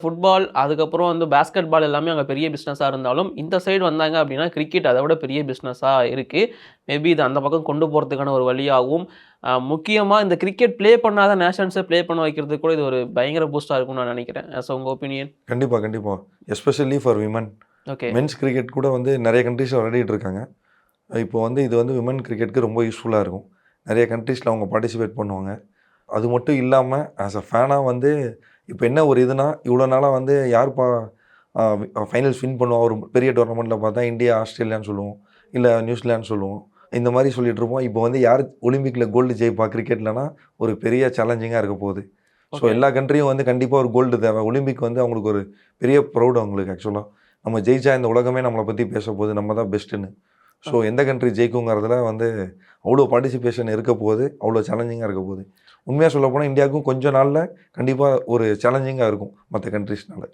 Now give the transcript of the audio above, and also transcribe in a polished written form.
Football, அதுக்கப்புறம் வந்து basket பால் எல்லாமே அங்க பெரிய பிசினஸா இருந்தாலும், இந்த சைடு வந்தாங்க அப்படின்னா, கிரிக்கெட் அத விட பெரிய பிசினஸா இருக்கு. மேபி இது அந்த பக்கம் கொண்டு போறதுக்கான ஒரு வழியாவும், முக்கியமா இந்த கிரிக்கெட் ப்ளே பண்ணாத நேஷன்ஸ ப்ளே பண்ண வைக்கிறதுக்கு கூட இது ஒரு பயங்கர பூஸ்ட்டா இருக்கும்னு நான் நெனைக்கிறேன். உங்க ஒப்பீனியன்? கண்டிப்பா, கண்டிப்பா. Especially for women. Okay. Men's cricket கூட வந்து நெறைய கண்ட்ரீஸ்ல விளையாடிட்டு இருக்காங்க. இப்போ வந்து இது வந்து விமன் கிரிக்கெட்க்கு ரொம்ப யூஸ்ஃபுல்லா இருக்கும். நெறைய கண்ட்ரீஸ்ல அவங்க பார்ட்டிசிபேட் பண்ணுவாங்க. அது மட்டும் இல்லாம ஆஸ் அ ஃபேனா வந்து இப்போ என்ன ஒரு இதுனா, இவ்வளோ நாளா வந்து யாருப்பா ஃபைனல்ஸ் வின் பண்ணுவா? ஒரு பெரிய டோர்னமெண்ட்ல பார்த்தா இந்தியா, ஆஸ்திரேலியான்னு சொல்லுவோம். இல்ல நியூசிலாந்து சொல்லுவோம். இந்த மாரி சொல்லிட்டு இருப்போம். இப்போ வந்து யார் ஒலிம்பிக்ல கோல்டு ஜெயிப்பா கிரிக்கெட்லனா, ஒரு பெரிய சேலஞ்சிங்கா இருக்க போகுது. So okay. எல்லா கண்ட்ரியும் வந்து கண்டிப்பா ஒரு கோல்டு தேவை. ஒலிம்பிக் வந்து அவங்களுக்கு ஒரு பெரிய ப்ரவுட் அவங்களுக்கு ஆக்சுவலா. நம்ம ஜெயிச்சா இந்த உலகமே நம்மள பத்தி பேசப்போகுது. நம்ம தான் பெஸ்ட்டுன்னு. So okay. எந்த கண்ட்ரி ஜெயிக்குங்கிறதுல வந்து அவ்வளோ பார்ட்டிசிபேஷன் இருக்க போகுது. அவ்வளோ சேலஞ்சிங்கா இருக்க போகுது. உண்மையா சொல்லப்போனா இந்தியாவுக்கும் கொஞ்ச நாள்ல கண்டிப்பா ஒரு சேலஞ்சிங்கா இருக்கும் மத்த கண்ட்ரீஸ்னால.